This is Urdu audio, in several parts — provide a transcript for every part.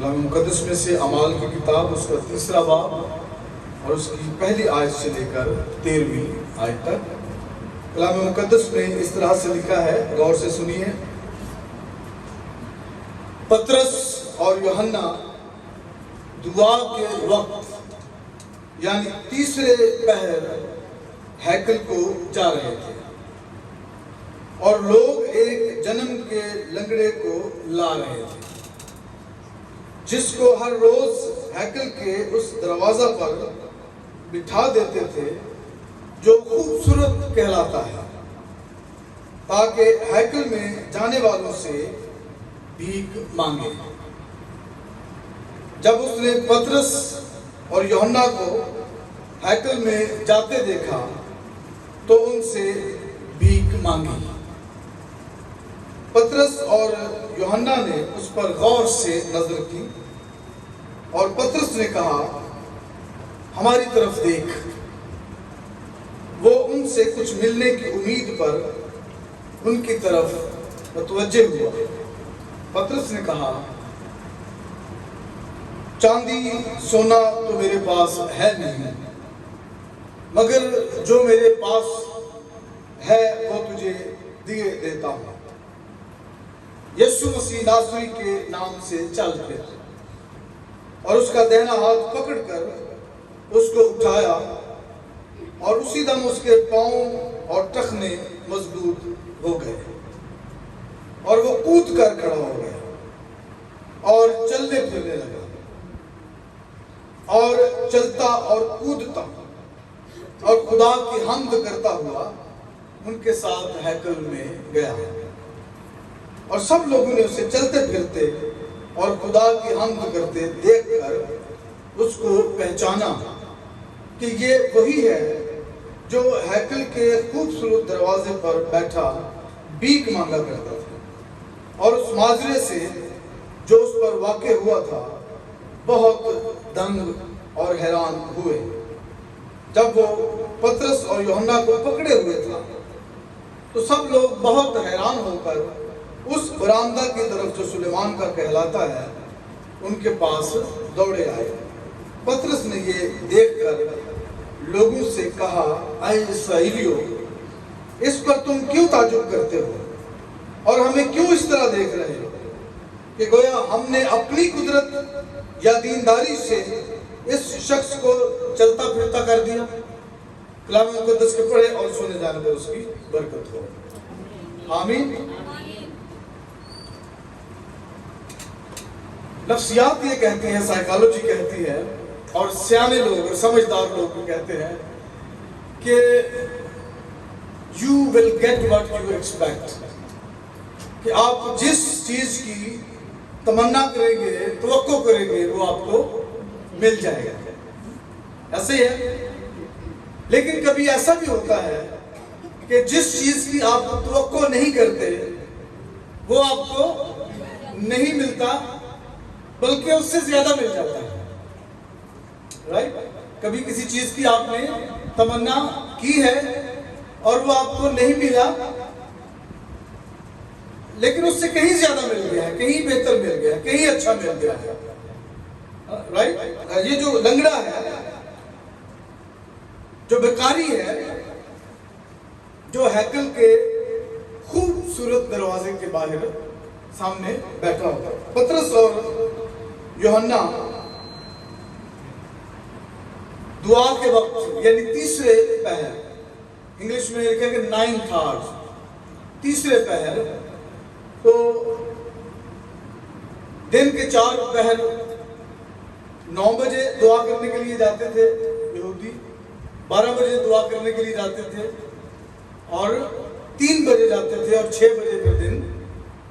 کلام مقدس میں سے اعمال کی کتاب اس کا 3 باب اور اس کی پہلی آیت سے لے کر 13ویں آیت تک کلام مقدس میں اس طرح سے لکھا ہے، غور سے سنیے۔ پطرس اور یوحنا دعا کے وقت یعنی تیسرے پہر ہیکل کو جا رہے تھے اور لوگ ایک جنم کے لنگڑے کو لا رہے تھے جس کو ہر روز ہیکل کے اس دروازہ پر بٹھا دیتے تھے جو خوبصورت کہلاتا ہے، تاکہ ہیکل میں جانے والوں سے بھیک مانگے۔ جب اس نے پطرس اور یوحنا کو ہیکل میں جاتے دیکھا تو ان سے بھیک مانگی۔ پطرس اور یوحنا نے اس پر غور سے نظر کی اور پطرس نے کہا، ہماری طرف دیکھ۔ وہ ان سے کچھ ملنے کی امید پر ان کی طرف متوجہ ہوا۔ پطرس نے کہا، چاندی سونا تو میرے پاس ہے نہیں، مگر جو میرے پاس ہے وہ تجھے دیے دیتا ہوں۔ یسوع مسیح ناصری کے نام سے چل پھر۔ اور اس کا دہنا ہاتھ پکڑ کر اس کو اٹھایا اور اسی دم اس کے پاؤں اور ٹخنے مضبوط ہو گئے اور وہ کود کر کھڑا ہو گیا اور چلنے پھرنے لگا اور چلتا اور کودتا اور خدا کی حمد کرتا ہوا ان کے ساتھ ہیکل میں گیا، اور سب لوگوں نے اسے چلتے پھرتے اور خدا کی حمد کرتے دیکھ کر اس کو پہچانا کہ یہ وہی ہے جو ہیکل کے خوبصورت دروازے پر بیٹھا بھیک مانگا کرتا تھا، اور اس ماجرے سے جو اس پر واقع ہوا تھا بہت دنگ اور حیران ہوئے۔ جب وہ پطرس اور یوحنا کو پکڑے ہوئے تھا تو سب لوگ بہت حیران ہو کر اس برآمدہ کی طرف جو سلیمان کا کہلاتا ہے ان کے پاس دوڑے آئے۔ پطرس نے یہ دیکھ کر لوگوں سے کہا، اے اسرائیلیو، اس پر تم کیوں تعجب کرتے ہو اور ہمیں کیوں اس طرح دیکھ رہے ہو کہ گویا ہم نے اپنی قدرت یا دینداری سے اس شخص کو چلتا پھرتا کر دیا؟ کلام مقدس کے پڑھے اور سنے جانے پر اس کی برکت ہو، آمین۔ نفسیات یہ کہتی ہیں، سائیکالوجی کہتی ہے، اور سیانے لوگ اور سمجھدار لوگ کہتے ہیں کہ you will get what you expect، کہ آپ جس چیز کی تمنا کریں گے، توقع کریں گے، وہ آپ کو مل جائے گا۔ ایسے ہی ہے، لیکن کبھی ایسا بھی ہوتا ہے کہ جس چیز کی آپ توقع نہیں کرتے وہ آپ کو نہیں ملتا بلکہ اس سے زیادہ مل جاتا ہے، رائٹ؟ کبھی کسی چیز کی آپ نے تمنا کی ہے اور وہ آپ کو نہیں ملا، لیکن اس سے کہیں زیادہ مل گیا ہے، کہیں بہتر مل گیا ہے، کہیں اچھا مل گیا ہے، رائٹ؟ یہ جو لنگڑا ہے، جو بیکاری ہے، جو ہیکل کے خوبصورت دروازے کے باہر سامنے بیٹھا ہوتا ہے۔ پطرس اور یوحنا دعا کے وقت یعنی تیسرے پہر، انگلش میں لکھا کہ 9th hour، تیسرے پہر، تو دن کے 4 پہر 9 بجے دعا کرنے کے لیے جاتے تھے یہودی، 12 بجے دعا کرنے کے لیے جاتے تھے، اور 3 بجے جاتے تھے، اور 6 بجے پھر دن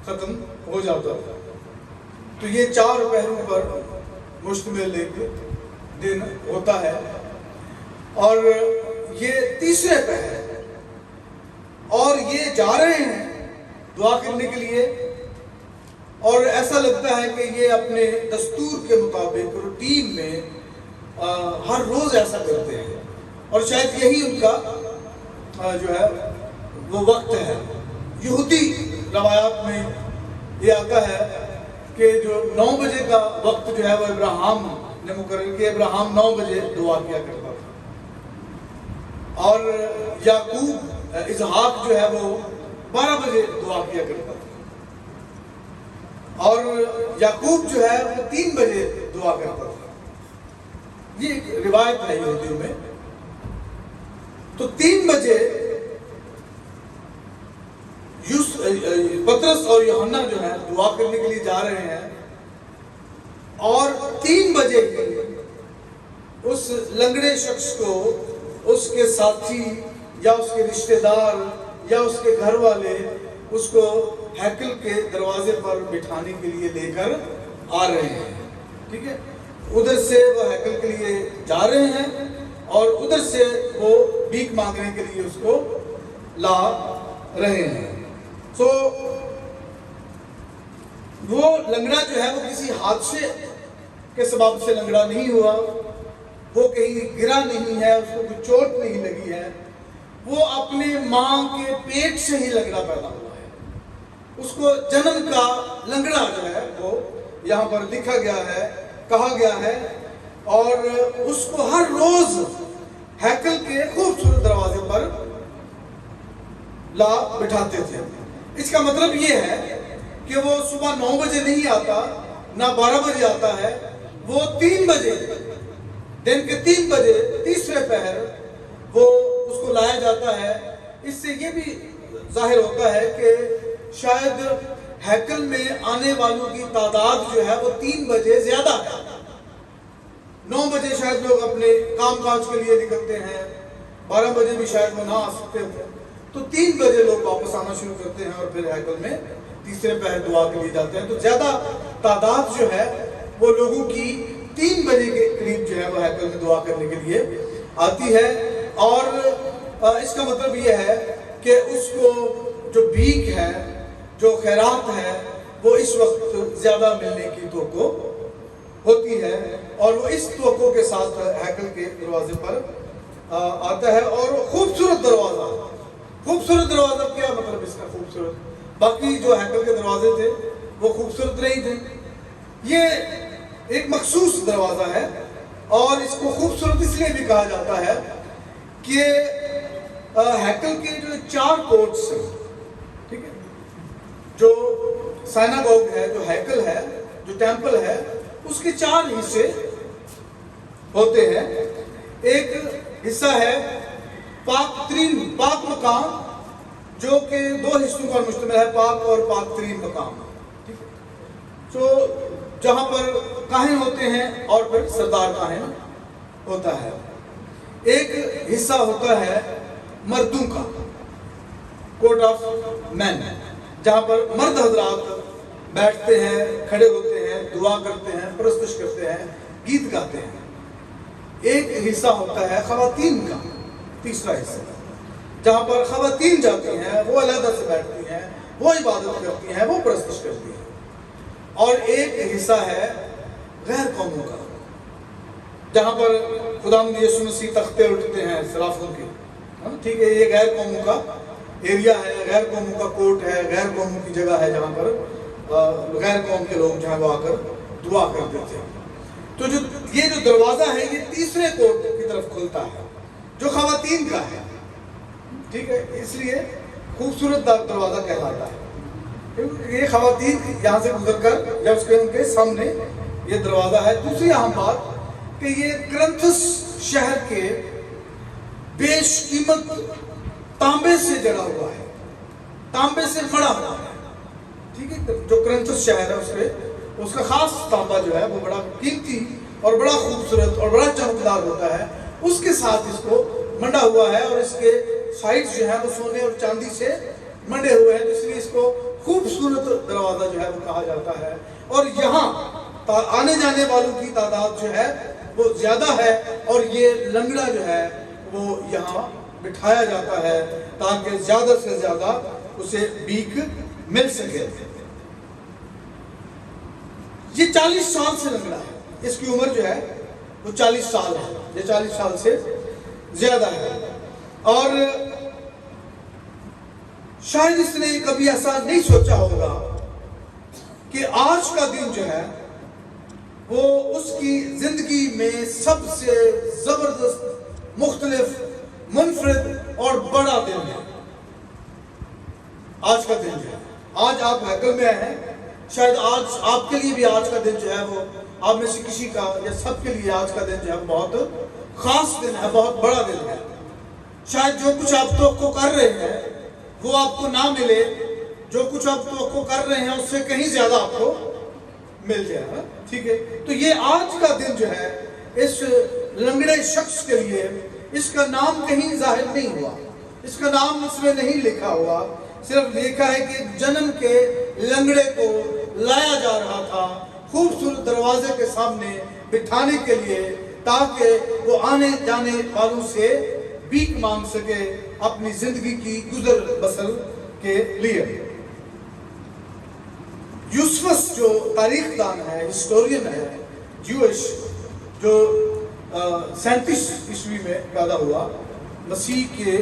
ختم ہو جاتا تھا۔ تو یہ 4 پہروں پر مشتمل ایک دن ہوتا ہے، اور یہ تیسرے پہر ہے، اور یہ جا رہے ہیں دعا کرنے کے لیے، اور ایسا لگتا ہے کہ یہ اپنے دستور کے مطابق روٹین میں ہر روز ایسا کرتے ہیں، اور شاید یہی ان کا جو ہے وہ وقت ہے۔ یہودی روایات میں یہ آتا ہے کہ کہ جو 9 بجے کا وقت جو ہے وہ ابراہیم نے مقرر کیا. ابراہیم 9 بجے دعا کیا کرتا تھا اور یعقوب اسحاق جو ہے وہ 12 بجے دعا کیا کرتا تھا اور یعقوب جو ہے وہ 3 بجے دعا کرتا تھا. یہ ایک روایت ہے یہودیوں میں. تو 3 بجے پطرس اور یوحنا جو ہے دعا کرنے کے لیے جا رہے ہیں اور 3 بجے اس لنگڑے شخص کو اس کے ساتھی یا اس کے رشتہ دار یا اس کے گھر والے اس کو ہیکل کے دروازے پر بٹھانے کے لیے لے کر آ رہے ہیں. ٹھیک ہے, ادھر سے وہ ہیکل کے لیے جا رہے ہیں اور ادھر سے وہ بھیک مانگنے کے لیے اس کو لا رہے ہیں. سو وہ لنگڑا جو ہے وہ کسی حادثے کے سبب سے لنگڑا نہیں ہوا, وہ کہیں گرا نہیں ہے, اس کو کوئی چوٹ نہیں لگی ہے, وہ اپنے ماں کے پیٹ سے ہی لنگڑا پیدا ہوا ہے. اس کو جنم کا لنگڑا جو ہے وہ یہاں پر لکھا گیا ہے, کہا گیا ہے, اور اس کو ہر روز ہیکل کے خوبصورت دروازے پر لا بٹھاتے تھے. اس کا مطلب یہ ہے کہ وہ صبح 9 بجے نہیں آتا, نہ 12 بجے آتا ہے, وہ 3 بجے, دن کے 3 بجے تیسرے پہر وہ اس کو لایا جاتا ہے. اس سے یہ بھی ظاہر ہوتا ہے کہ شاید ہیکل میں آنے والوں کی تعداد جو ہے وہ 3 بجے زیادہ ہے. 9 بجے شاید لوگ اپنے کام کاج کے لیے نکلتے ہیں, 12 بجے بھی شاید وہ نہ آ سکتے ہیں, تو 3 بجے لوگ واپس آنا شروع کرتے ہیں اور پھر ہیکل میں تیسرے پہر دعا کے لیے جاتے ہیں. تو زیادہ تعداد جو ہے وہ لوگوں کی 3 بجے کے قریب جو ہے وہ ہیکل میں دعا کرنے کے لیے آتی ہے. اور اس کا مطلب یہ ہے کہ اس کو جو بھیک ہے, جو خیرات ہے, وہ اس وقت زیادہ ملنے کی توقع ہوتی ہے اور وہ اس توقع کے ساتھ ہیکل کے دروازے پر آتا ہے. اور خوبصورت دروازہ, خوبصورت دروازہ کیا مطلب اس کا خوبصورت؟ باقی جو ہیکل کے دروازے تھے وہ خوبصورت نہیں تھے, یہ ایک مخصوص دروازہ ہے اور اس کو خوبصورت اس لیے بھی کہا جاتا ہے کہ ہیکل کے جو 4 کورٹس ہیں, ٹھیک ہے, جو سائناگوگ ہے, جو ہیکل ہے, جو ٹیمپل ہے, اس کے 4 حصے ہوتے ہیں. ایک حصہ ہے پاک ترین, پاک مقام, جو کہ 2 حصوں پر مشتمل ہے, پاک اور پاک ترین مقام. ٹھیک ہے, تو جہاں پر کاہن ہوتے ہیں اور پھر سردار کاہن ہوتا ہے. ایک حصہ ہوتا ہے مردوں کا, کورٹ آف مین, جہاں پر مرد حضرات بیٹھتے ہیں, کھڑے ہوتے ہیں, دعا کرتے ہیں, پرستش کرتے ہیں, گیت گاتے ہیں. ایک حصہ ہوتا ہے خواتین کا, تیسرا حصہ, جہاں پر خواتین جاتی ہیں, وہ علیحدہ سے بیٹھتی ہیں, وہ عبادت کرتی ہیں, وہ پرستش کرتی ہیں. اور ایک حصہ ہے غیر قوموں کا, جہاں پر خداوند یسوع مسیح تختے اٹھتے ہیں سرافوں کے. ٹھیک ہے, یہ غیر قوموں کا ایریا ہے, غیر قوموں کا کورٹ ہے, غیر قوموں کی جگہ ہے, جہاں پر غیر قوم کے لوگ جہاں وہ آ کر دعا کرتے تھے. تو یہ جو دروازہ ہے یہ تیسرے کورٹ کی طرف کھلتا ہے جو خواتین کا ہے. ٹھیک ہے, اس لیے خوبصورت دروازہ کہلاتا ہے. یہ خواتین یہاں سے گزر کر یا اس کے ان کے سامنے یہ دروازہ ہے. دوسری اہم بات کہ یہ کرنتھس شہر کے بیش قیمت تانبے سے جڑا ہوا ہے, تانبے سے مڑا ہوا ہے. ٹھیک ہے, جو کرنتھس شہر ہے اس کا خاص تانبا جو ہے وہ بڑا قیمتی اور بڑا خوبصورت اور بڑا چمکدار ہوتا ہے. اس کے ساتھ اس کو منڈا ہوا ہے اور اس کے سائڈز جو ہے وہ سونے اور چاندی سے منڈے ہوئے ہیں, اس لیے اس کو خوبصورت دروازہ جو ہے وہ کہا جاتا ہے. اور یہاں آنے جانے والوں کی تعداد جو ہے وہ زیادہ ہے اور یہ لنگڑا جو ہے وہ یہاں بٹھایا جاتا ہے تاکہ زیادہ سے زیادہ اسے بھیک مل سکے. یہ 40 سال سے لنگڑا ہے, اس کی عمر جو ہے وہ 40 سال ہے, یہ 40 سال سے زیادہ ہے. اور شاید اس نے کبھی ایسا نہیں سوچا ہوگا کہ آج کا دن جو ہے وہ اس کی زندگی میں سب سے زبردست، مختلف، منفرد اور بڑا دن ہے۔ آج کا دن جو ہے، آج آپ ہیکل میں آئے ہیں، شاید آج آپ کے لیے بھی آج کا دن جو ہے وہ آپ میں سے کسی کا یا سب کے لیے آج کا دن جو ہے بہت خاص دن ہے، بہت بڑا دن ہے۔ شاید جو کچھ آپ توقع کر رہے ہیں وہ آپ کو نہ ملے، جو کچھ آپ توقع کر رہے ہیں اس سے کہیں زیادہ آپ کو مل جائے گا، ٹھیک ہے؟ تو یہ آج کا دن جو ہے اس لنگڑے شخص کے لیے، اس کا نام کہیں ظاہر نہیں ہوا، اس کا نام اس میں نہیں لکھا ہوا، صرف لکھا ہے کہ جنم کے لنگڑے کو لایا جا رہا تھا خوبصورت دروازے کے سامنے بٹھانے کے لیے، تاکہ وہ آنے جانے والوں سے بھیک مانگ سکے اپنی زندگی کی گزر بسر کے لیے۔ یوسفس جو تاریخ دان ہے، ہسٹورین ہے، جوش، جو 37 عیسوی میں پیدا ہوا، مسیح کے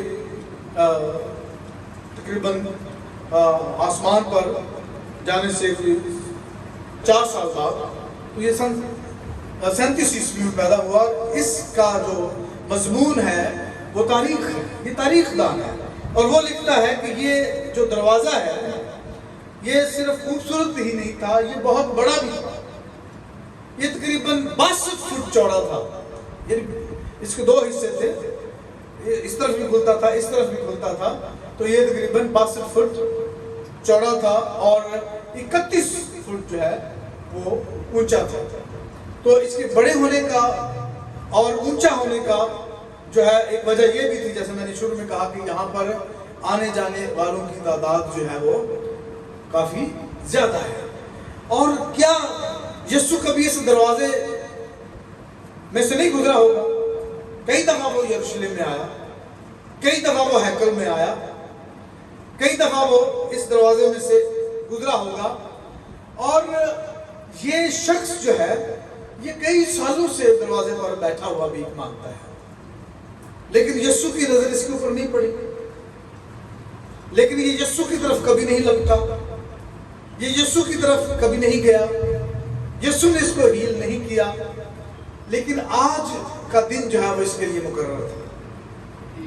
تقریباً آسمان پر جانے سے 4 سال بعد، تو یہ سن 37 عیسوی میں پیدا ہوا۔ اس کا جو مضمون ہے وہ تاریخ ہے، یہ تاریخ دان ہے، اور وہ لکھتا ہے کہ یہ جو دروازہ ہے یہ صرف خوبصورت ہی نہیں تھا، یہ بہت بڑا بھی تھا۔ یہ تقریباً 62 فٹ چوڑا تھا، یعنی اس کے 2 حصے تھے، اس طرف بھی کھلتا تھا، اس طرف بھی کھلتا تھا، تو یہ تقریباً 62 فٹ چوڑا تھا اور 31 فٹ جو ہے وہ اونچا تھا۔ تو اس کے بڑے ہونے کا اور اونچا ہونے کا جو ہے ایک وجہ یہ بھی تھی، جیسے میں نے شروع میں کہا کہ یہاں پر آنے جانے والوں کی تعداد جو ہے وہ کافی زیادہ ہے۔ اور کیا یسوع کبھی اس دروازے میں سے نہیں گزرا ہوگا؟ کئی دفعہ وہ یروشلم میں آیا، کئی دفعہ وہ ہیکل میں آیا، کئی دفعہ وہ اس دروازے میں سے گزرا ہوگا، اور یہ شخص جو ہے یہ کئی سالوں سے دروازے پر بیٹھا ہوا بھیک مانگتا ہے، لیکن یسوع کی نظر اس کے اوپر نہیں پڑی، لیکن یہ یسوع کی طرف کبھی نہیں لگتا، یہ یسوع کی طرف کبھی نہیں گیا، یسوع نے اس کو ہیل نہیں کیا۔ لیکن آج کا دن جو ہے وہ اس کے لیے مقرر تھا،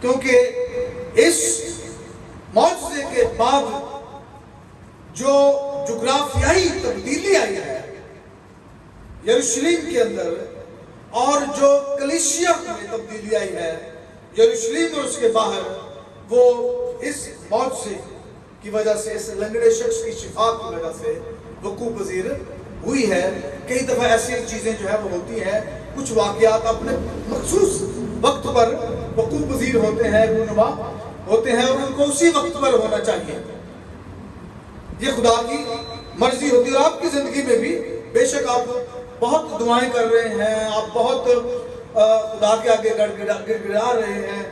کیونکہ اس معجزے کے بعد جو جغرافیائی تبدیلی آئی ہے یروشلم کے اندر، اور جو کلیسیا میں تبدیلی آئی ہے یروشلم اور اس کے باہر، وہ اس معجزے کی وجہ سے، اس لنگڑے شخص کی شفا کی وجہ سے وقوع پذیر ہوئی ہے۔ کئی دفعہ ایسی چیزیں جو ہے وہ ہوتی ہیں، کچھ واقعات اپنے مخصوص وقت پر وقوع پذیر ہوتے ہیں، رونما ہوتے ہیں، اور ان کو اسی وقت پر ہونا چاہیے۔ یہ خدا کی مرضی ہوتی ہے، اور آپ کی زندگی میں بھی بے شک آپ بہت دعائیں کر رہے ہیں، آپ بہت خدا کے آگے گڑ گڑا رہے ہیں،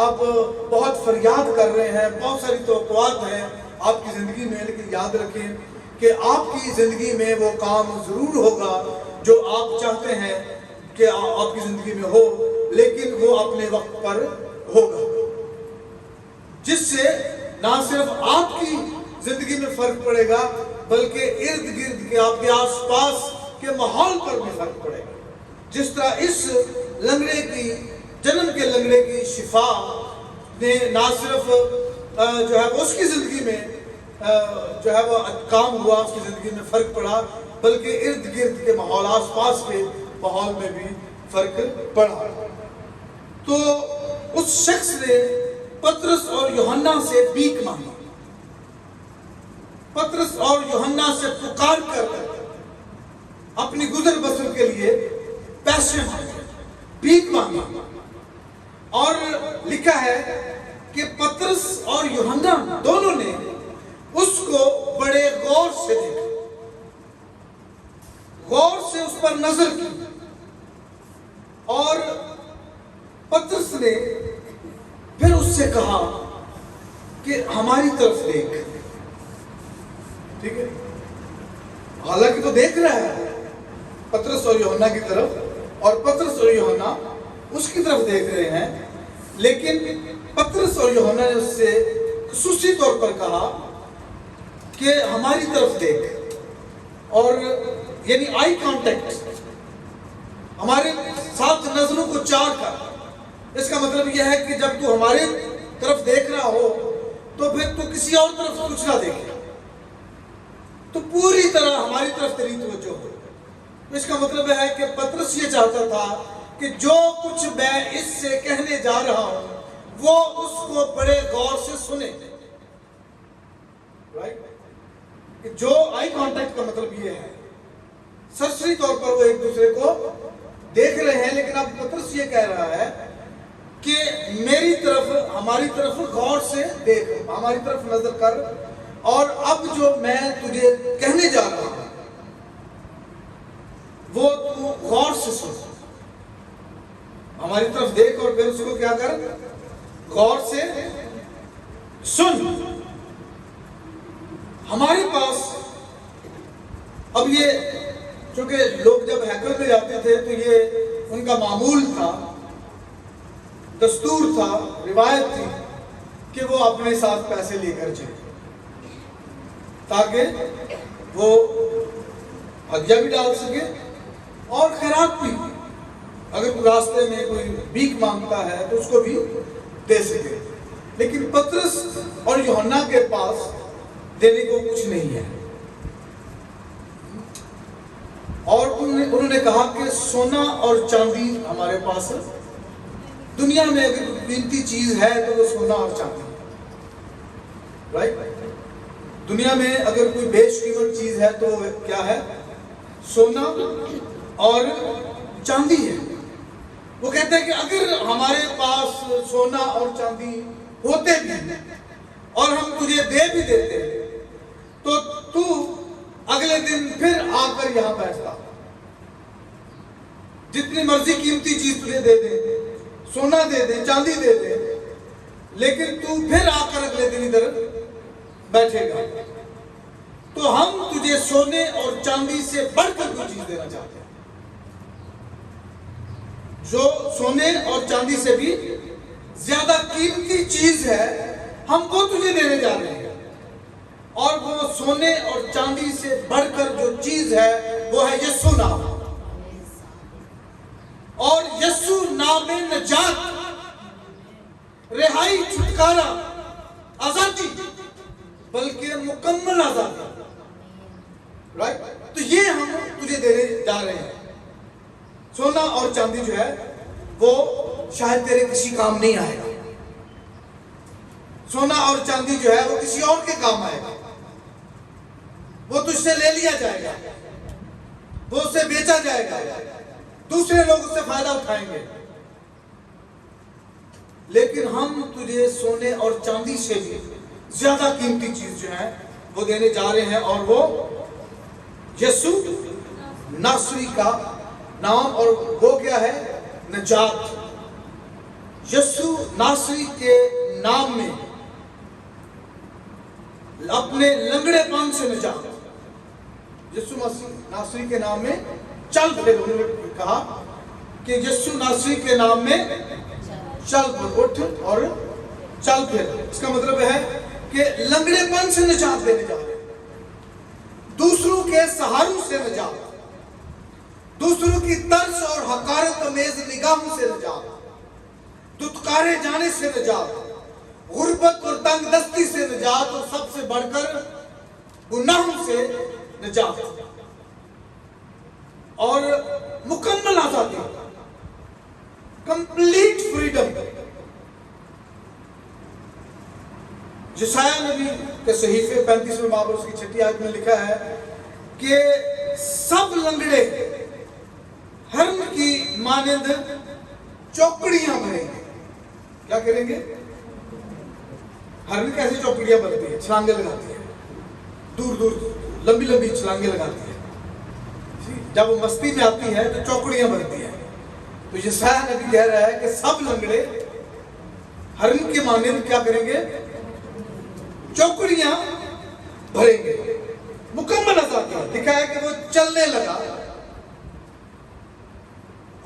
آپ بہت فریاد کر رہے ہیں، بہت ساری توقعات ہیں آپ کی زندگی میں، لیکن یاد رکھیں کہ آپ کی زندگی میں وہ کام ضرور ہوگا جو آپ چاہتے ہیں کہ آپ کی زندگی میں ہو، لیکن وہ اپنے وقت پر ہوگا، جس سے نہ صرف آپ کی زندگی میں فرق پڑے گا بلکہ ارد گرد کے آپ کے آس پاس کے ماحول پر بھی فرق پڑے گا۔ جس طرح اس لنگڑے کی، جنم کے لنگڑے کی شفا نے نہ صرف جو ہے اس کی زندگی میں جو ہے وہ کام ہوا، اس کی زندگی میں فرق پڑا، بلکہ ارد گرد کے ماحول، آس پاس کے ماحول میں بھی فرق پڑا۔ تو اس شخص نے پطرس اور یوحنا سے بھیک مانگی، پطرس اور یوحنا سے پکار کر اپنی گزر بسر کے لیے پیسے مانگے، بھیک مانگی، اور لکھا ہے کہ پطرس اور یوحنا دونوں نے اس کو بڑے غور سے دیکھا، غور سے اس پر نظر کی، اور پطرس نے پھر اس سے کہا کہ ہماری طرف دیکھ، ٹھیک ہے؟ حالانکہ تو دیکھ رہا ہے پطرس اور یوحنا کی طرف، اور پطرس اور یوحنا اس کی طرف دیکھ رہے ہیں، لیکن پطرس اور یوحنا نے اس سے خصوصی طور پر کہا کہ ہماری طرف دیکھ، اور یعنی آئی کانٹیکٹ، ہمارے ساتھ نظروں کو چار کر، اس کا مطلب یہ ہے کہ جب تو ہمارے طرف دیکھ رہا ہو تو پھر تو کسی اور طرف کچھ نہ دیکھے، تو پوری طرح ہماری طرف تیری توجہ ہو۔ اس کا مطلب ہے کہ پطرس یہ چاہتا تھا کہ جو کچھ میں اس سے کہنے جا رہا ہوں وہ اس کو بڑے غور سے سنے، کہ جو آئی کانٹیکٹ کا مطلب یہ ہے، سرسری طور پر وہ ایک دوسرے کو دیکھ رہے ہیں، لیکن اب پطرس یہ کہہ رہا ہے کہ میری طرف، ہماری طرف غور سے دیکھ، ہماری طرف نظر کر، اور اب جو میں تجھے کہنے جا رہا ہوں وہ تو غور سے سن، ہماری طرف دیکھ اور پھر اس کو کیا کر، غور سے سن۔ ہمارے پاس اب یہ، چونکہ لوگ جب ہیکل میں جاتے تھے تو یہ ان کا معمول تھا، دستور تھا، روایت تھی کہ وہ اپنے ساتھ پیسے لے کر جائیں تاکہ وہ ہدیہ بھی ڈال سکے اور خیرات بھی، اگر کوئی راستے میں کوئی بھیک مانگتا ہے تو اس کو بھی دے سکے۔ لیکن پطرس اور یوحنا کے پاس دینے کو کچھ نہیں ہے، اور انہوں نے کہا کہ سونا اور چاندی ہمارے پاس ہے، دنیا میں اگر قیمتی چیز ہے تو وہ سونا اور چاندی ہے، رائٹ؟ دنیا میں اگر کوئی بیش قیمت چیز ہے تو کیا ہے؟ سونا اور چاندی ہے۔ وہ کہتے ہیں کہ اگر ہمارے پاس سونا اور چاندی ہوتے بھی اور ہم تجھے دے بھی دیتے تو تو اگلے دن پھر آ کر یہاں بیٹھتا، جتنی مرضی قیمتی چیز تجھے دے دے، سونا دے دے، چاندی دے دے، لیکن تو پھر آ کر اگلے دن ادھر بیٹھے گا۔ تو ہم تجھے سونے اور چاندی سے بڑھ کر کوئی چیز دینا چاہتے ہیں، جو سونے اور چاندی سے بھی زیادہ قیمتی چیز ہے، ہم وہ تجھے دینے جا رہے ہیں، اور وہ سونے اور چاندی سے بڑھ کر جو چیز ہے وہ ہے یسوع نام، اور یسوع نام میں نجات، رہائی، چھٹکارا، آزادی، بلکہ مکمل آزادی، رائٹ؟ تو یہ ہم تجھے دینے جا رہے ہیں۔ سونا اور چاندی جو ہے وہ شاید تیرے کسی کام نہیں آئے گا، سونا اور چاندی جو ہے وہ کسی اور کے کام آئے گا، وہ تجھ سے لے لیا جائے گا، وہ اسے بیچا جائے گا، دوسرے لوگ اس سے فائدہ اٹھائیں گے، لیکن ہم تجھے سونے اور چاندی سے بھی زیادہ قیمتی چیز جو ہے وہ دینے جا رہے ہیں، اور وہ یسوع ناصری کا نام، اور وہ کیا ہے؟ نجات۔ یسوع ناصری کے نام میں اپنے لنگڑے پن سے نجات، یسوع ناصری کے نام میں چل پھر، انہوں نے کہا کہ یسوع ناصری کے نام میں چل پھر، اٹھ اور چل پھر۔ اس کا مطلب ہے کہ لنگڑے پن سے نجات دینے جا رہے ہیں، دوسروں کے سہاروں سے نجات، دوسروں کی ترس اور حقارت امیز نگاہوں سے نجات، دتکارے جانے سے نجات، غربت اور تنگ دستی سے نجات، اور سب سے بڑھ کر گناہوں سے نجات، اور مکمل آزادی، کمپلیٹ فریڈم۔ یسایہ نبی کے صحیفے 35 باب اور اس کی 6 آیت میں لکھا ہے کہ سب لنگڑے ہرن کی مانند چوکڑیاں بھریں گے۔ کیا کریں گے؟ ہرن کیسے چوکڑیاں بھرتی ہے؟ چھلانگیں لگاتی ہے، دور دور لمبی لمبی چھلانگیں لگاتی ہے، جب وہ مستی میں آتی ہے تو چوکڑیاں بھرتی ہے۔ تو یسایہ نبی کہہ رہا ہے کہ سب لنگڑے ہرن کے مانند کیا کریں گے؟ چوکڑیاں بھریں گے، مکمل آزادی۔ لکھا ہے کہ وہ چلنے لگا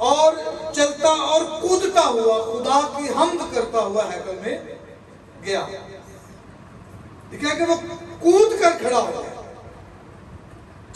اور چلتا اور کودتا ہوا خدا کی حمد کرتا ہوا ہیکل میں گیا۔ لکھا ہے کہ وہ کود کر کھڑا ہو گیا،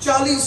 40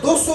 200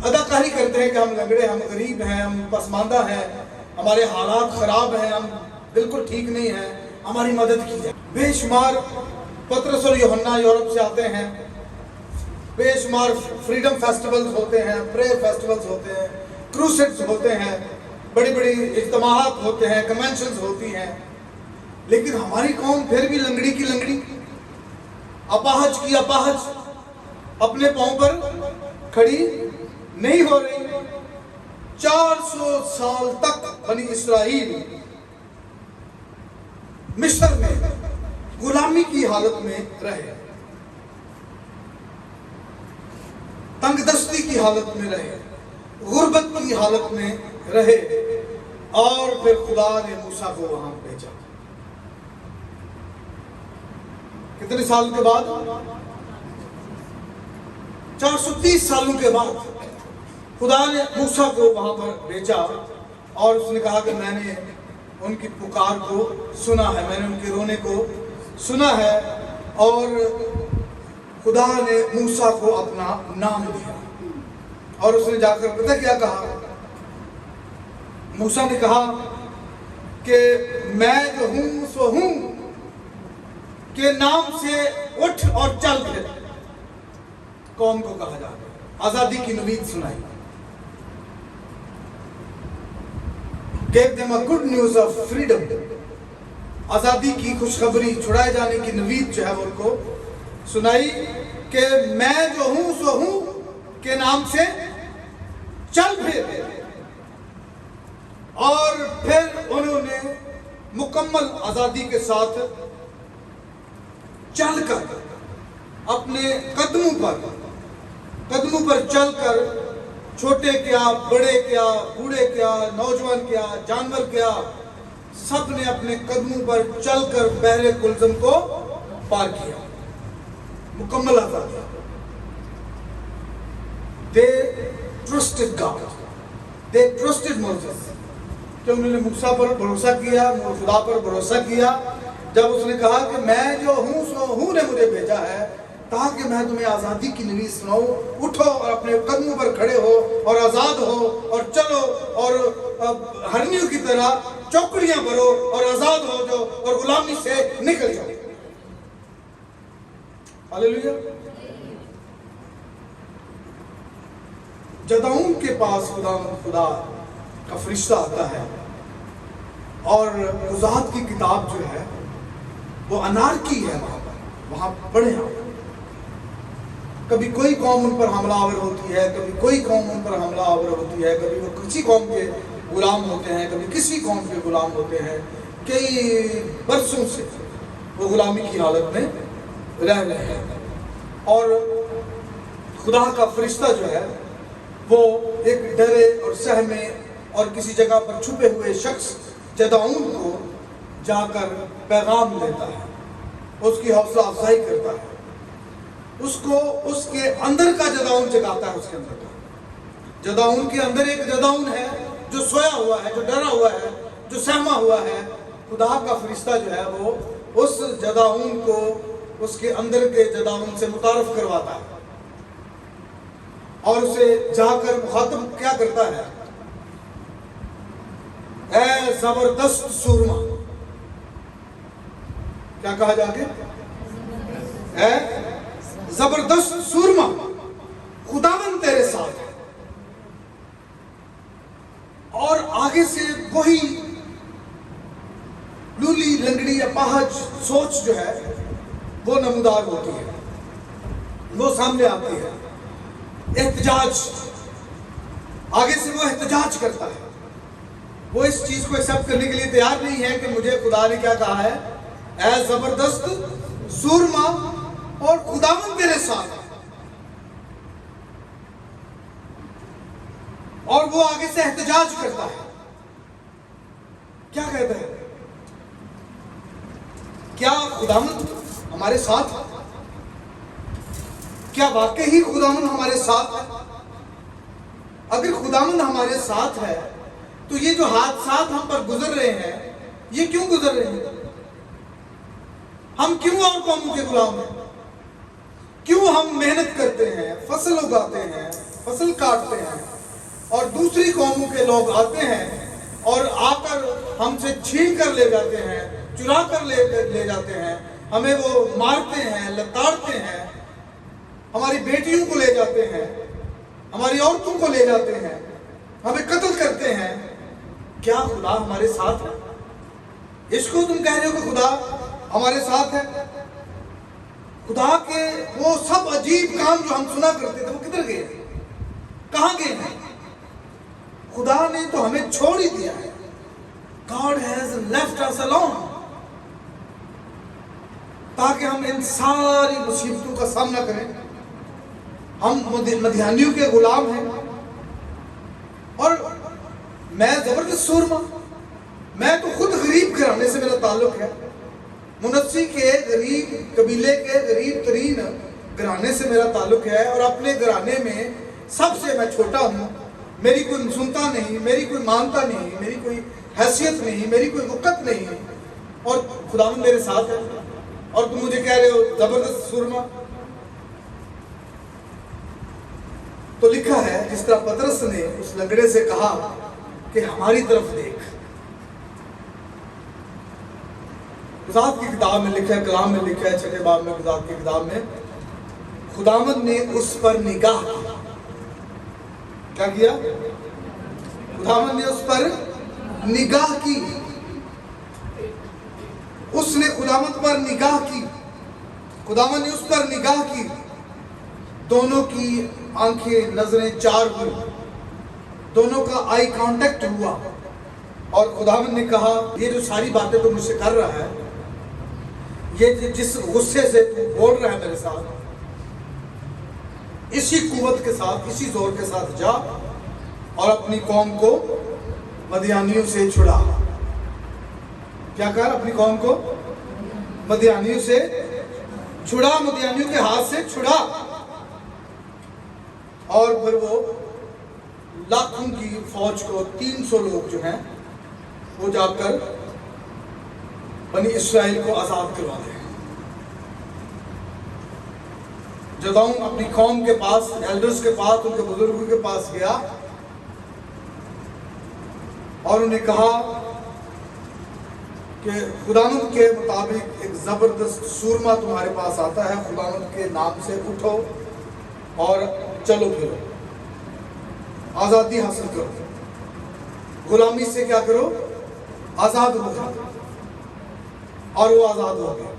اداکاری کرتے ہیں کہ ہم لنگڑے، ہم غریب ہیں، ہم پسماندہ ہیں، ہمارے حالات خراب ہیں، ہم بالکل ٹھیک نہیں ہیں، ہماری مدد کی جائے۔ بے شمار پطرس اور یوحنا یورپ سے آتے ہیں، بے شمار فریڈم فیسٹیولز ہوتے ہیں، پریئر فیسٹیولز ہوتے ہیں، کروسیڈز ہوتے ہیں، بڑی بڑی اجتماعات ہوتے ہیں، کنونشنز ہوتی ہیں، لیکن ہماری قوم پھر بھی لنگڑی کی لنگڑی، اپاہج کی اپاہج، اپنے پاؤں پر کھڑی نہیں ہو رہی۔ 400 سال تک بنی اسرائیل مصر میں غلامی کی حالت میں رہے، تنگ دستی کی حالت میں رہے، غربت کی حالت میں رہے، اور پھر خدا نے موسیٰ کو وہاں بھیجا۔ کتنے سال کے بعد؟ 430 سالوں کے بعد خدا نے موسیٰ کو وہاں پر بھیجا، اور اس نے کہا کہ میں نے ان کی پکار کو سنا ہے، میں نے ان کے رونے کو سنا ہے، اور خدا نے موسیٰ کو اپنا نام دیا، اور اس نے جا کر پتہ کیا کہا؟ موسیٰ نے کہا کہ میں جو ہوں سو ہوں کے نام سے اٹھ اور چل پھر۔ قوم کو کہا جاتا ہے، آزادی کی نوید سنائی، gave them a good news of freedom، آزادی کی خوشخبری، چھڑائے جانے کی نوید جو ہے وہ ان کو سنائی کہ میں جو ہوں سو ہوں کے نام سے چل پھر۔ اور پھر انہوں نے مکمل آزادی کے ساتھ چل کر اپنے قدموں پر چل کر، چھوٹے کیا، بڑے کیا، بوڑھے کیا، نوجوان کیا، جانور کیا، سب نے اپنے قدموں پر چل کر بحر کلزم کو پار کیا، مکمل آزادی۔ They trusted God، they trusted Moses، کہ انہوں نے موسیٰ پر بھروسہ کیا، خدا پر بھروسہ کیا، جب اس نے کہا کہ میں جو ہوں سو ہوں نے مجھے بھیجا ہے تاکہ میں تمہیں آزادی کی نوید سناؤں، اٹھو اور اپنے قدموں پر کھڑے ہو اور آزاد ہو اور چلو اور ہرنیوں کی طرح چوکڑیاں بھرو اور آزاد ہو جاؤ اور غلامی سے نکل جاؤ۔ ہاللیلویا۔ جدعون کے پاس خدا کا فرشتہ آتا ہے، اور قضات کی کتاب جو ہے وہ انارکی ہے، وہاں پڑھیں آپ۔ کبھی کوئی قوم ان پر حملہ آور ہوتی ہے، کبھی کوئی قوم ان پر حملہ آور ہوتی ہے، کبھی وہ کسی قوم کے غلام ہوتے ہیں، کبھی کسی قوم کے غلام ہوتے ہیں، کئی برسوں سے وہ غلامی کی حالت میں رہ رہے ہیں، اور خدا کا فرشتہ جو ہے وہ ایک ڈرے اور سہمے اور کسی جگہ پر چھپے ہوئے شخص جدعون کو جا کر پیغام دیتا ہے، اس کی حوصلہ افزائی کرتا ہے، اس کو اس کے اندر کا جدعون جگاتا ہے۔ اس کے اندر کا جدعون کے اندر ایک جدعون ہے جو سویا ہوا ہے، جو ڈرا ہوا ہے، جو سہما ہوا ہے۔ خدا کا فرشتہ جو ہے وہ اس جدعون کو اس کے اندر کے جدعون سے متعارف کرواتا ہے، اور اسے جا کر مخاطب کیا کرتا ہے؟ اے زبردست سورما، کیا کہا جا کے؟ اے زبردست سورما، خداوند تیرے ساتھ ہے۔ اور آگے سے وہی لولی لنگڑی اپاہج سوچ جو ہے وہ نمودار ہوتی ہے، وہ سامنے آتی ہے۔ احتجاج، آگے سے وہ احتجاج کرتا ہے، وہ اس چیز کو ایکسپٹ کرنے کے لیے تیار نہیں ہے کہ مجھے خدا نے کیا کہا ہے؟ اے زبردست سورما اور خداوند تیرے ساتھ ہے۔ اور وہ آگے سے احتجاج کرتا ہے، کیا کہتا ہے؟ کیا خداوند ہمارے ساتھ ہے؟ کیا واقعی خداوند ہمارے ساتھ ہے؟ اگر خداوند ہمارے ساتھ ہے تو یہ جو حادثات ہم پر گزر رہے ہیں یہ کیوں گزر رہے ہیں؟ ہم کیوں اور قوموں کے غلام ہیں؟ کیوں ہم محنت کرتے ہیں، فصل اگاتے ہیں، فصل کاٹتے ہیں اور دوسری قوموں کے لوگ آتے ہیں اور آ کر ہم سے چھین کر لے جاتے ہیں، چرا کر لے جاتے ہیں، ہمیں وہ مارتے ہیں، لتاڑتے ہیں، ہماری بیٹیوں کو لے جاتے ہیں، ہماری عورتوں کو لے جاتے ہیں، ہمیں قتل کرتے ہیں، کیا خدا ہمارے ساتھ ہے؟ اس کو تم کہہ رہے ہو کہ خدا ہمارے ساتھ ہے؟ خدا کے وہ سب عجیب کام جو ہم سنا کرتے تھے وہ کدھر گئے؟ کہاں گئے ہیں؟ خدا نے تو ہمیں چھوڑ ہی دیا ہے. God has left us alone تاکہ ہم ان ساری مصیبتوں کا سامنا کریں. ہم مدیانیوں کے غلام ہیں اور میں زبردست سورما، میں تو خود غریب گھرانے سے میرا تعلق ہے، منسی کے غریب قبیلے کے غریب ترین گھرانے سے میرا تعلق ہے، اور اپنے گھرانے میں سب سے میں چھوٹا ہوں. میری کوئی سنتا نہیں، میری کوئی مانتا نہیں، میری کوئی حیثیت نہیں، میری کوئی وقت نہیں، اور خداوند میرے ساتھ ہے اور تم مجھے کہہ رہے ہو زبردست سورما. تو لکھا ہے جس طرح پطرس نے اس لنگڑے سے کہا کہ ہماری طرف دیکھ. قضات کی کتاب میں لکھا ہے، کلام میں لکھا ہے 6 باب میں، قضات کی کتاب میں، خداوند نے اس پر نگاہ کی. کیا کیا؟ خداوند نے اس پر نگاہ کی. اس نے خداوند پر نگاہ کی، خداوند نے اس پر نگاہ کی. دونوں کی آنکھیں نظریں چار ہوئی، دونوں کا آئی کانٹیکٹ ہوا، اور خداوند نے کہا یہ جو ساری باتیں تو مجھ سے کر رہا ہے، یہ جس غصے سے تو بول رہا ہے میرے ساتھ، اسی قوت کے ساتھ، اسی زور کے ساتھ جا اور اپنی قوم کو مدیانیوں سے چھڑا. کیا کہا؟ اپنی قوم کو مدیانیوں سے چھڑا، مدیانیوں کے ہاتھ سے چھڑا. اور پھر وہ لاکھوں کی فوج کو 300 لوگ جو ہیں وہ جا کر بنی اسرائیل کو آزاد کروا دیں. جداؤں اپنی قوم کے پاس، ایلڈرز کے پاس، ان کے بزرگوں کے پاس گیا اور انہیں کہا کہ خداوند کے مطابق ایک زبردست سورما تمہارے پاس آتا ہے، خداوند کے نام سے اٹھو اور چلو پھرو، آزادی حاصل کرو، غلامی سے کیا کرو؟ آزاد ہو جاؤ. اور وہ آزاد ہو گئے.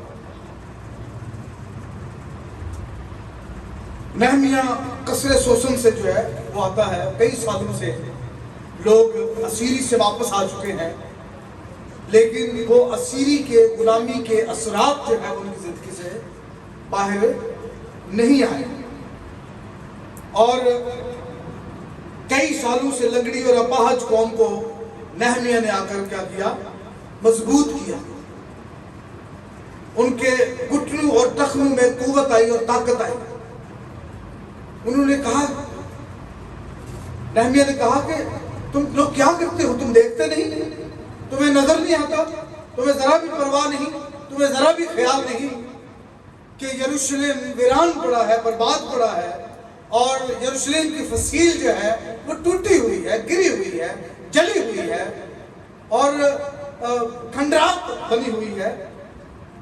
نہمیہ قصر سوسن سے جو ہے وہ آتا ہے، کئی سالوں سے لوگ اسیری سے واپس آ چکے ہیں، لیکن وہ اسیری کے غلامی کے اثرات جو ہے ان کی زندگی سے باہر نہیں آئے، اور کئی سالوں سے لنگڑی اور اپاہج قوم کو نہمیہ نے آ کر کیا کیا؟ مضبوط کیا. ان کے گھٹنوں اور ٹخنوں میں قوت آئی اور طاقت آئی. انہوں نے کہا، نہمیہ نے کہا کہ تم لوگ کیا کرتے ہو؟ تم دیکھتے نہیں؟ تمہیں نظر نہیں آتا؟ تمہیں ذرا بھی پرواہ نہیں؟ تمہیں ذرا بھی خیال نہیں کہ یروشلم ویران پڑا ہے، برباد پڑا ہے، اور یروشلم کی فصیل جو ہے وہ ٹوٹی ہوئی ہے، گری ہوئی ہے، جلی ہوئی ہے اور کھنڈرات بنی ہوئی ہے.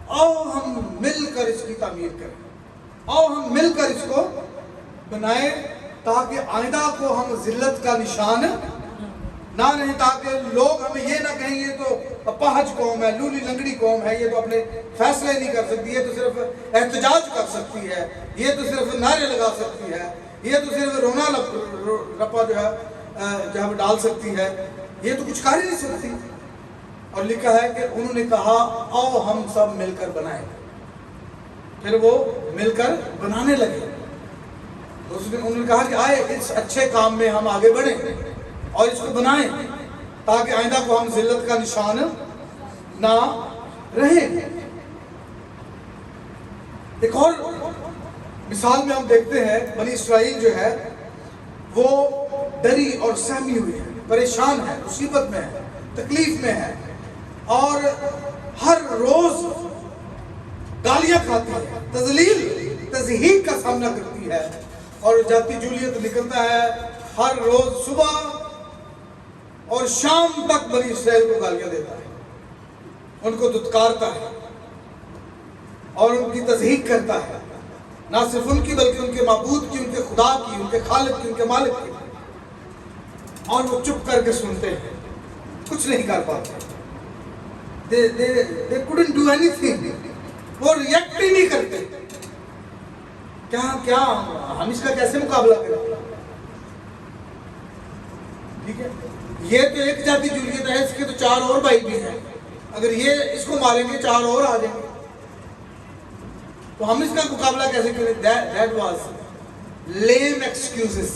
آؤ ہم مل کر اس کی تعمیر کریں، آؤ ہم مل کر اس کو بنائیں تاکہ آئندہ کو ہم ذلت کا نشان نہ رہیں، تاکہ لوگ ہمیں یہ نہ کہیں یہ تو اپاہج قوم ہے، لولی لنگڑی قوم ہے، یہ تو اپنے فیصلے نہیں کر سکتی، یہ تو صرف احتجاج کر سکتی ہے، یہ تو صرف نعرے لگا سکتی ہے، یہ تو صرف رونا رپا جو ہے جہاں ڈال سکتی ہے، یہ تو کچھ کر ہی نہیں سکتی. اور لکھا ہے کہ انہوں نے کہا آؤ ہم سب مل کر بنائیں. پھر وہ مل کر بنانے لگے. انہوں نے کہا کہ آئے اس اچھے کام میں ہم آگے بڑھیں اور اس کو بنائیں تاکہ آئندہ کو ہم ذلت کا نشان نہ رہیں. ایک اور مثال میں ہم دیکھتے ہیں بنی اسرائیل جو ہے وہ ڈری اور سہمی ہوئی ہے، پریشان ہے، مصیبت میں ہے، تکلیف میں ہے، اور ہر روز گالیاں کھاتی ہے، تذلیل تضحیق کا سامنا کرتی ہے، اور جاتی جولیت نکلتا ہے ہر روز صبح اور شام تک بنی اسرائیل کو گالیاں دیتا ہے، ان کو دھتکارتا ہے اور ان کی تضحیق کرتا ہے، نہ صرف ان کی بلکہ ان کے معبود کی، ان کے خدا کی، ان کے خالق کی، ان کے مالک کی، اور وہ چپ کر کے سنتے ہیں، کچھ نہیں کر پاتے. they couldn't do anything. وہ ریئیکٹ ہی نہیں کرتے. کیا ہم اس کا کیسے مقابلہ کریں؟ ٹھیک ہے، یہ تو ایک جاتی جولیت ہے، اس کے تو 4 اور بھائی بھی ہیں. اگر یہ اس کو ماریں گے 4 اور آ جائیں گے، تو ہم اس کا مقابلہ کیسے کریں؟ That was lame excuses,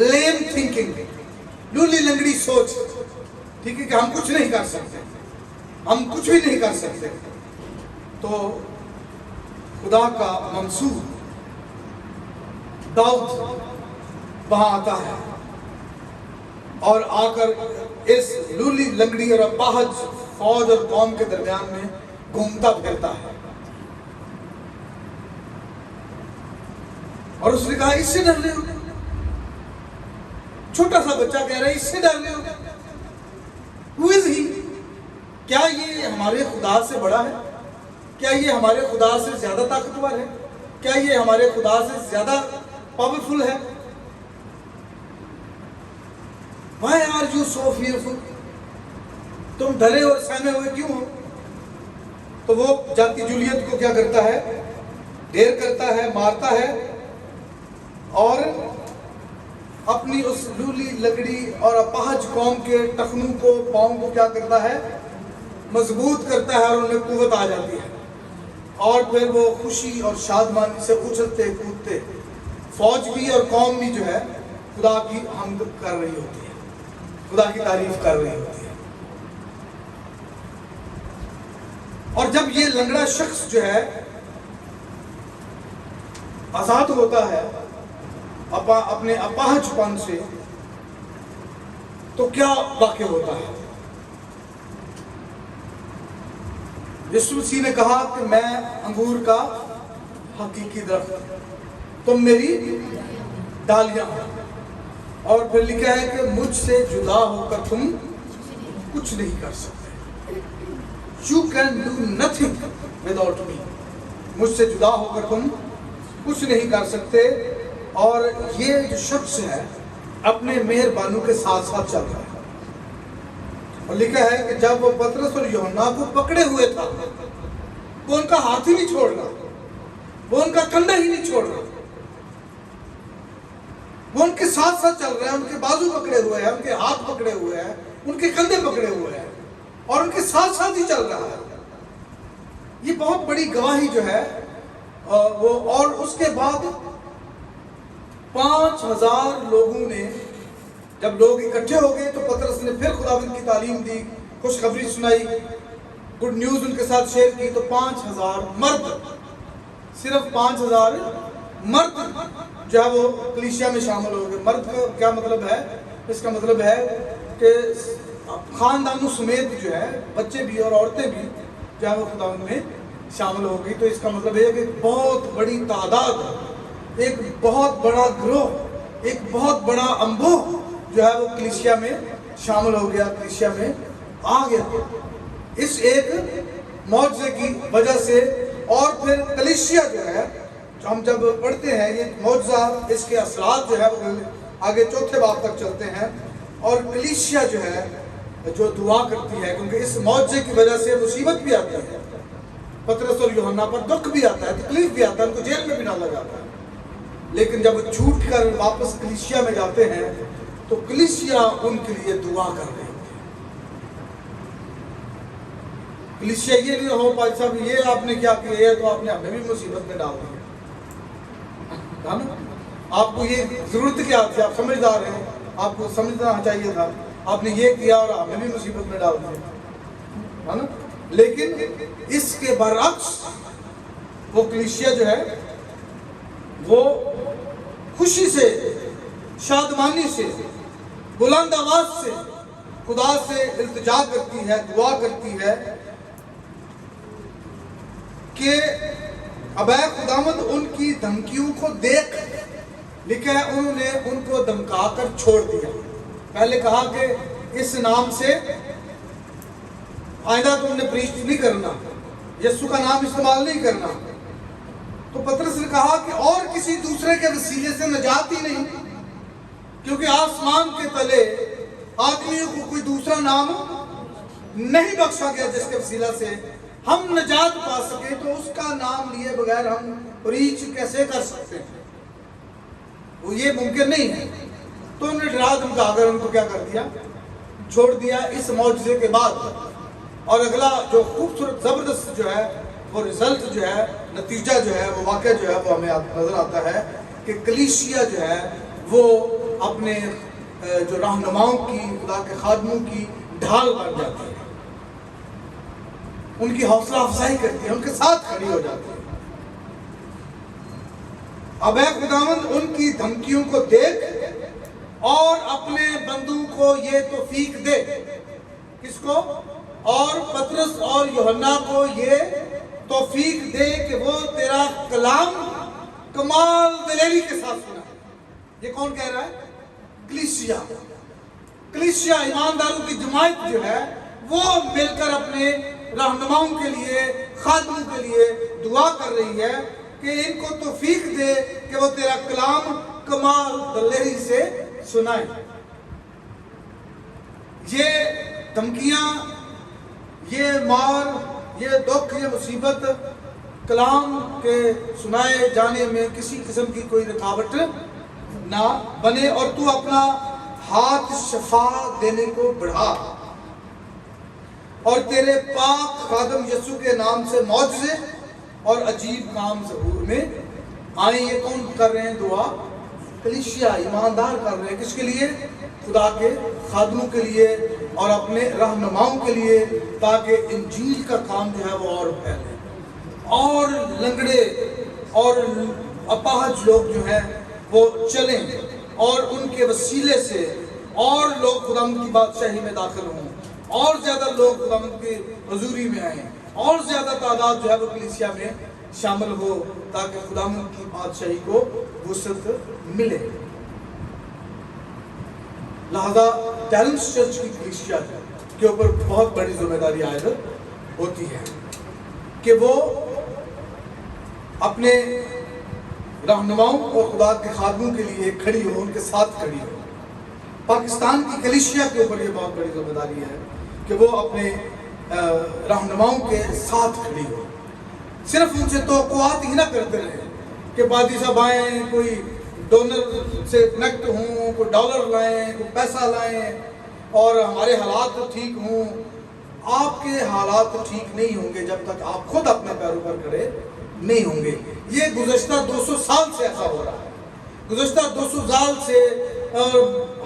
lame thinking, لولی لنگڑی سوچ. ٹھیک ہے کہ ہم کچھ نہیں کر سکتے، ہم کچھ بھی نہیں کر سکتے. تو خدا کا منصور داؤد وہاں آتا ہے اور آ کر اس لولی لنگڑی اور اپاہج فوج اور قوم کے درمیان میں گھومتا پھرتا ہے. اور اس نے کہا اس سے ڈر رہے ہو؟ چھوٹا سا بچہ کہہ رہا ہے اس سے ڈر رہے ہو؟ Who is he؟ کیا یہ ہمارے خدا سے بڑا ہے؟ کیا یہ ہمارے خدا سے زیادہ طاقتور ہے؟ کیا یہ ہمارے خدا سے زیادہ پاورفل ہے؟ Why are you so fearful؟ تم ڈرے اور سہمے ہوئے کیوں ہو؟ تو وہ جاتی جولیت کو کیا کرتا ہے؟ ڈھیر کرتا ہے، مارتا ہے، اور اپنی اس لولی لگڑی اور اپاہج قوم کے ٹخنوں کو، پاؤں کو کیا کرتا ہے؟ مضبوط کرتا ہے، اور انہیں قوت آ جاتی ہے. اور پھر وہ خوشی اور شادمانی سے اچھلتے کودتے، فوج بھی اور قوم بھی جو ہے خدا کی حمد کر رہی ہوتی ہے، خدا کی تعریف کر رہی ہوتی ہے. اور جب یہ لنگڑا شخص جو ہے آزاد ہوتا ہے اپنے اپاہج پن سے، تو کیا واقع ہوتا ہے؟ یسوع مسیح نے کہا کہ میں انگور کا حقیقی درخت ہوں، تم میری ڈالیاں ہو. اور پھر لکھا ہے کہ مجھ سے جدا ہو کر تم کچھ نہیں کر سکتے. You can do nothing without me. مجھ سے جدا ہو کر تم کچھ نہیں کر سکتے. اور یہ جو شخص ہے اپنے مہربانوں کے ساتھ ساتھ چل رہا ہے. اور لکھا ہے کہ جب وہ پطرس اور یوحنا کو پکڑے ہوئے تھا، وہ ان کا ہاتھ ہی نہیں چھوڑ رہا، وہ ان کا کنڈا ہی نہیں چھوڑ رہا، وہ ان کے ساتھ ساتھ چل رہے ہیں، ان کے بازو پکڑے ہوئے ہیں، ان کے ہاتھ پکڑے ہوئے ہیں، ان کے کندھے پکڑے ہوئے ہیں، اور ان کے ساتھ ساتھ ہی چل رہا ہے. یہ بہت بڑی گواہی جو ہے وہ. اور اس کے بعد 5000 لوگوں نے، جب لوگ اکٹھے ہو گئے تو پطرس نے پھر خداوند کی تعلیم دی، خوشخبری سنائی، گڈ نیوز ان کے ساتھ شیئر کی. تو 5000 مرد، صرف 5000 مرد جو ہے وہ کلیسیا میں شامل ہو گئے. مرد کا کیا مطلب ہے؟ اس کا مطلب ہے کہ خاندانوں سمیت جو ہے بچے بھی اور عورتیں بھی جو ہے وہ خداوند میں شامل ہو گئی. تو اس کا مطلب ہے کہ بہت بڑی تعداد، ایک بہت بڑا گروہ، ایک بہت بڑا انبوہ جو ہے وہ کلیسیا میں شامل ہو گیا، کلیسیا میں آ گیا اس ایک معجزے کی وجہ سے. اور پھر کلیسیا جو ہے، جو ہم جب پڑھتے ہیں یہ معجزہ، اس کے اثرات جو ہے وہ آگے 4 باب تک چلتے ہیں. اور کلیسیا جو ہے جو دعا کرتی ہے، کیونکہ اس معجزے کی وجہ سے مصیبت بھی آتی ہے، پطرس اور یوحنا پر دکھ بھی آتا ہے، تکلیف بھی آتا ہے، ان کو جیل میں بھی ڈالا جاتا ہے. لیکن جب چھوٹ کر واپس کلیسیا میں جاتے ہیں تو کلیسیا ان کے لیے دعا کر رہی ہوتی ہے. کلیسیا یہ نہیں ہو بھائی صاحب یہ آپ نے کیا کیا ہے تو آپ نے ہمیں بھی مصیبت میں ڈال دیا. آپ کو یہ ضرورت کیا تھی؟ آپ سمجھدار ہیں، آپ کو سمجھنا چاہیے تھا، آپ نے یہ کیا اور ہمیں بھی مصیبت میں ڈال دیا. لیکن اس کے برعکس وہ کلیسیا جو ہے وہ خوشی سے، شادمانی سے، بلند آواز سے خدا سے التجا کرتی ہے، دعا کرتی ہے کہ ابے خداوند ان کی دھمکیوں کو دیکھ لکھا ہے انہوں نے ان کو دمکا کر چھوڑ دیا. پہلے کہا کہ اس نام سے آئندہ تم نے پریچ نہیں کرنا, یسوع کا نام استعمال نہیں کرنا. تو پطرس نے کہا کہ اور کسی دوسرے کے وسیلے سے نجات ہی نہیں, کیونکہ آسمان کے تلے آدمیوں کو کوئی دوسرا نام نہیں بخشا گیا جس کے وسیلہ سے ہم نجات پا سکے. تو اس کا نام لیے بغیر ہم پریچ کیسے کر سکتے ہیں؟ وہ یہ ممکن نہیں ہے. تو انہوں نے ڈرا دھمکا کر ان کو کیا کر دیا, چھوڑ دیا. اس معجزے کے بعد اور اگلا جو خوبصورت زبردست جو ہے وہ رزلٹ جو ہے, نتیجہ جو ہے, وہ واقعہ جو ہے وہ ہمیں نظر آتا ہے کہ کلیسیا جو ہے وہ اپنے جو رہنماؤں کی, خدا کے خادموں کی ڈھال بن جاتی ہے, ان کی حوصلہ افزائی کرتی ہے, ان کے ساتھ کھڑی ہو جاتی ہے. اب اے خداوند ان کی دھمکیوں کو دیکھ اور اپنے بندوں کو یہ توفیق دے. کس کو؟ اور پطرس اور یوحنا کو یہ توفیق دے کہ وہ تیرا کلام کمال دلیری کے ساتھ سنا. یہ کون کہہ رہا ہے؟ کلیسیا. کلیسیا ایمانداروں کی جماعت جو ہے وہ مل کر اپنے رہنماؤں کے لیے, خادموں کے لیے دعا کر رہی ہے کہ ان کو توفیق دے کہ وہ تیرا کلام کمال دلیری سے سنائیں. یہ دھمکیاں, یہ مار, یہ دکھ, یہ مصیبت کلام کے سنائے جانے میں کسی قسم کی کوئی رکاوٹ نہ بنے, اور تو اپنا ہاتھ شفا دینے کو بڑھا, اور تیرے پاک خادم یسوع کے نام سے معجزے اور عجیب کام ظہور میں آئیں. یہ کون کر رہے ہیں دعا؟ کلیسیا, ایماندار کر رہے ہیں. کس کے لیے؟ خدا کے خادموں کے لیے اور اپنے رہنماؤں کے لیے, تاکہ انجیل کا کام جو ہے وہ اور پھیلے, اور لنگڑے اور اپاہج لوگ جو ہیں وہ چلیں, اور ان کے وسیلے سے اور لوگ خداوند کی بادشاہی میں داخل ہوں, اور زیادہ لوگ خداوند کی حضوری میں آئیں, اور زیادہ تعداد جو ہے وہ کلیسیا میں شامل ہو, تاکہ خداوند کی بادشاہی کو وسعت ملے. لہذا ٹیلنٹس چرچ کی کلیسیا کے اوپر بہت بڑی ذمہ داری عائد ہوتی ہے کہ وہ اپنے رہنماؤں اور خدا کے خادموں کے لیے کھڑی ہو, ان کے ساتھ کھڑی ہو. پاکستان کی کلیسیا کے اوپر یہ بہت بڑی ذمہ داری ہے کہ وہ اپنے رہنماؤں کے ساتھ کھڑی ہو. صرف ان سے توقعات ہی نہ کرتے رہے کہ بادی صاحب آئیں, کوئی ڈونر سے کنیکٹ ہوں, کوئی ڈالر لائیں, کوئی پیسہ لائیں اور ہمارے حالات ٹھیک ہوں. آپ کے حالات ٹھیک نہیں ہوں گے جب تک آپ خود اپنے پیروں پر کھڑے نہیں ہوں گے. یہ گزشتہ 200 سال سے ایسا ہو رہا ہے. گزشتہ 200 سال سے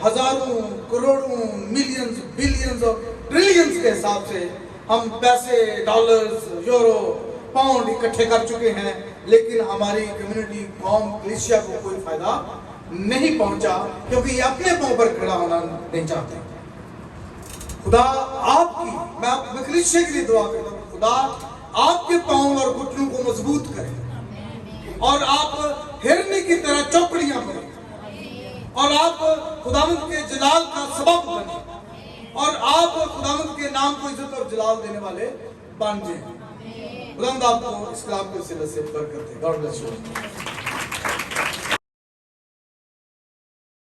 ہزاروں, کروڑوں, ملینز, بلینز اور ٹریلینز کے حساب سے ہم پیسے, ڈالرز, یورو, پاؤنڈ اکٹھے کر چکے ہیں, لیکن ہماری کمیونٹی, قوم, کلیسیا کو کوئی فائدہ نہیں پہنچا, کیونکہ یہ اپنے پاؤں پر کھڑا ہونا نہیں چاہتے. خدا آپ کی, میں کلیسیا کے لیے دعا کرتا ہوں, خدا آپ کے پاؤں اور گھٹنوں کو مضبوط کرے, اور آپ ہرنی کی طرح چوکڑیاں بنیں, اور آپ خداوند کے جلال کا سبب بنیں, اور آپ خداوند کے نام کو عزت اور جلال دینے والے بن جائیں. خداوند آپ کو اس کلام کے وسیلے سے برکت دے. God bless you.